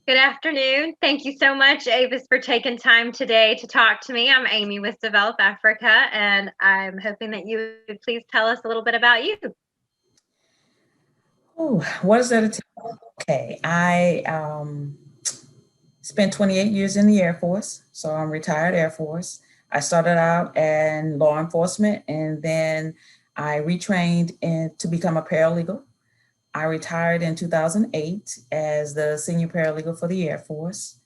Good afternoon. Thank you so much, Avis, for taking time today to talk to me. I'm Amy with Develop Africa, and I'm hoping that you would please tell us a little bit about you. Oh, what is that? Okay, I spent 28 years in the Air Force, so I'm retired Air Force. I started out in law enforcement, and then I retrained to become a paralegal. I retired in 2008 as the senior paralegal for the Air Force.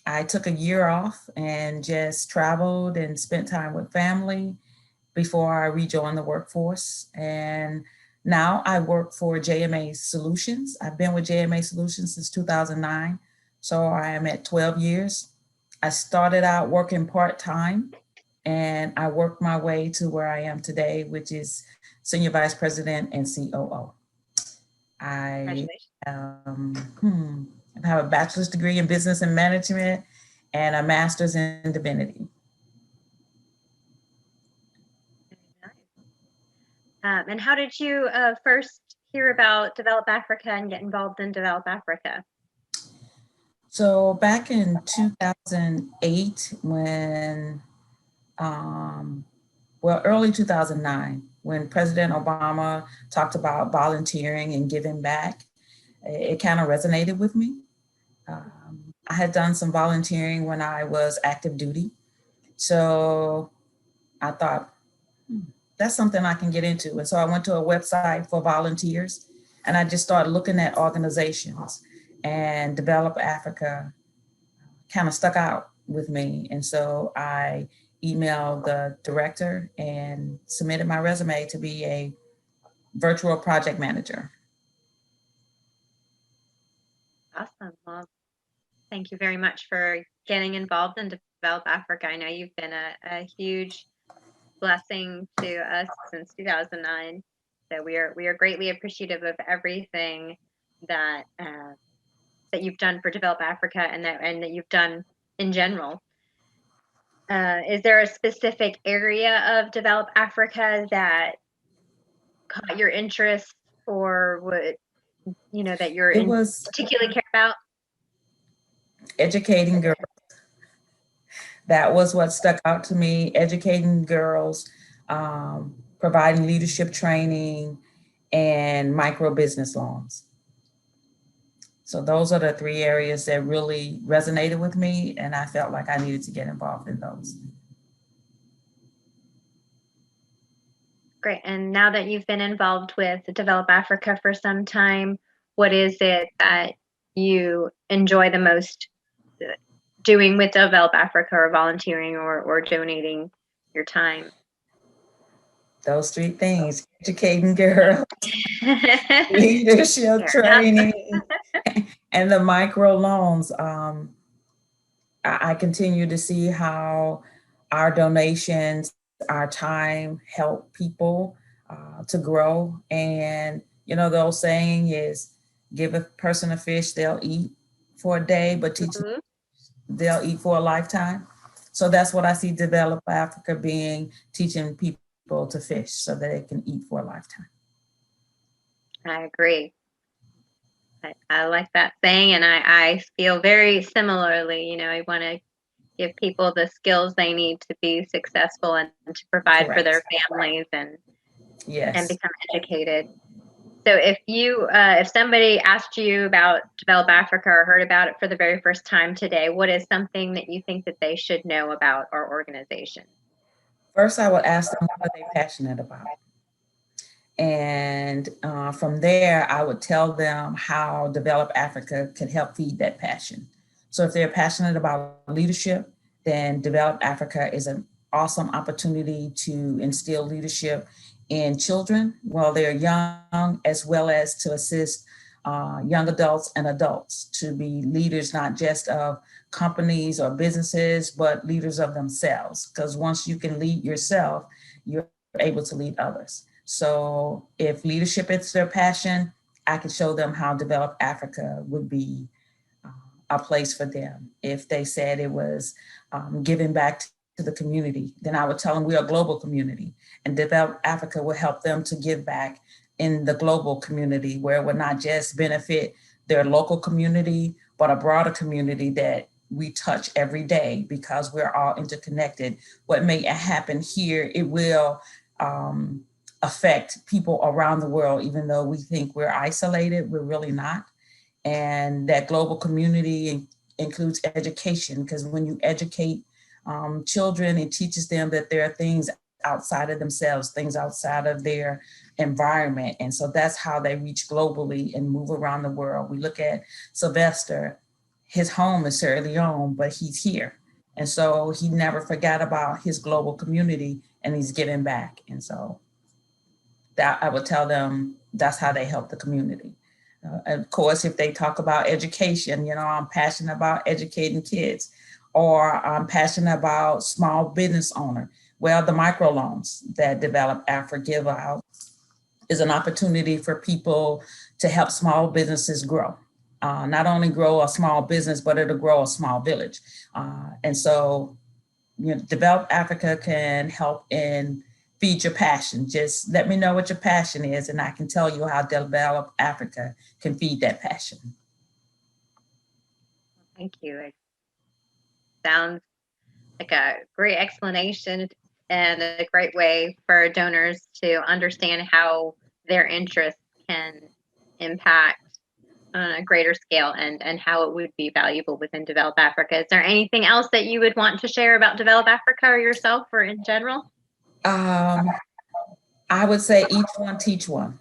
I took a year off and just traveled and spent time with family before I rejoined the workforce. And now I work for JMA Solutions. I've been with JMA Solutions since 2009. So I am at 12 years. I started out working part time and I worked my way to where I am today, which is Senior Vice President and COO. I Congratulations. I have a bachelor's degree in business and management and a master's in divinity. Very nice. And how did you first hear about Develop Africa and get involved in Develop Africa? So back in 2008, early 2009, when President Obama talked about volunteering and giving back, it kind of resonated with me. I had done some volunteering when I was active duty. So I thought, that's something I can get into. And so I went to a website for volunteers and I just started looking at organizations, and Develop Africa kind of stuck out with me. And so I emailed the director and submitted my resume to be a virtual project manager. Awesome. Well, thank you very much for getting involved in Develop Africa. I know you've been a huge blessing to us since 2009. So we are greatly appreciative of everything that that you've done for Develop Africa and that you've done in general. Is there a specific area of Develop Africa that caught your interest, or would that you're It in was particularly care about? educating girls. That was what stuck out to me, educating girls, providing leadership training, and micro business loans. So those are the three areas that really resonated with me, and I felt like I needed to get involved in those. Great. And now that you've been involved with Develop Africa for some time, what is it that you enjoy the most doing with Develop Africa, or volunteering, or donating your time? Those three things: educating girls, leadership Fair enough. training, and the micro loans. I continue to see how our donations, our time help people to grow. And, the old saying is give a person a fish, they'll eat for a day, but teach them, Mhm. they'll eat for a lifetime. So that's what I see Develop Africa being, teaching people to fish so that they can eat for a lifetime. I agree. I like that saying, and I feel very similarly. I want to give people the skills they need to be successful and to provide for Correct. their families and Yes. become educated. So if somebody asked you about Develop Africa or heard about it for the very first time today, what is something that you think that they should know about our organization? First, I would ask them, what are they passionate about? And from there, I would tell them how Develop Africa could help feed that passion. So if they're passionate about leadership, then Develop Africa is an awesome opportunity to instill leadership in children while they're young, as well as to assist young adults and adults to be leaders, not just of companies or businesses, but leaders of themselves. Because once you can lead yourself, you're able to lead others. So if leadership is their passion, I can show them how Develop Africa would be a place for them. If they said it was giving back to the community, then I would tell them we're a global community, and Develop Africa will help them to give back in the global community where it would not just benefit their local community, but a broader community that we touch every day because we're all interconnected. What may happen here, it will affect people around the world, even though we think we're isolated, we're really not. And that global community includes education, because when you educate children, it teaches them that there are things outside of themselves, things outside of their environment. And so that's how they reach globally and move around the world. We look at Sylvester, his home is Sierra Leone, but he's here. And so he never forgot about his global community, and he's giving back. And so that I would tell them that's how they help the community. Of course, if they talk about education, I'm passionate about educating kids, or I'm passionate about small business owner. Well, the microloans that Develop Africa give out is an opportunity for people to help small businesses grow. Not only grow a small business, but it'll grow a small village. And so, Develop Africa can help in feed your passion. Just let me know what your passion is, and I can tell you how Develop Africa can feed that passion. Thank you. It sounds like a great explanation and a great way for donors to understand how their interests can impact on a greater scale, and how it would be valuable within Develop Africa. Is there anything else that you would want to share about Develop Africa or yourself or in general? I would say each one teach one.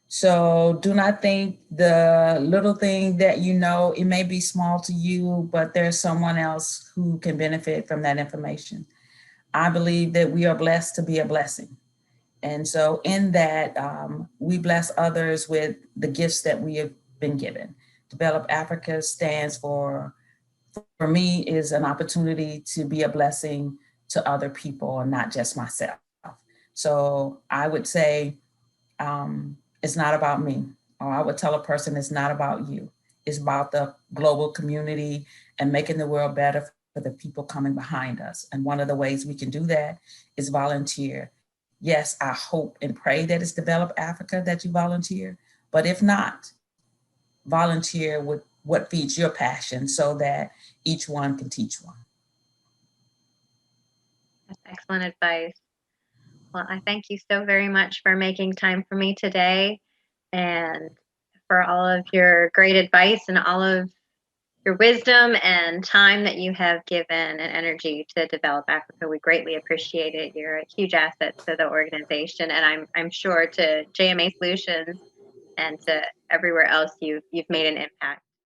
So do not think the little thing that it may be small to you, but there's someone else who can benefit from that information. I believe that we are blessed to be a blessing. And so in that, we bless others with the gifts that we have been given. Develop Africa stands for me, is an opportunity to be a blessing to other people and not just myself. So I would say, it's not about me. Or I would tell a person it's not about you. It's about the global community and making the world better for the people coming behind us. And one of the ways we can do that is volunteer. Yes, I hope and pray that it's Develop Africa that you volunteer, but if not, volunteer with what feeds your passion so that each one can teach one. That's excellent advice. Well, I thank you so very much for making time for me today, and for all of your great advice and all of your wisdom and time that you have given and energy to Develop Africa. We greatly appreciate it. You're a huge asset to the organization, and I'm sure to JMA Solutions and to everywhere else you've made an impact.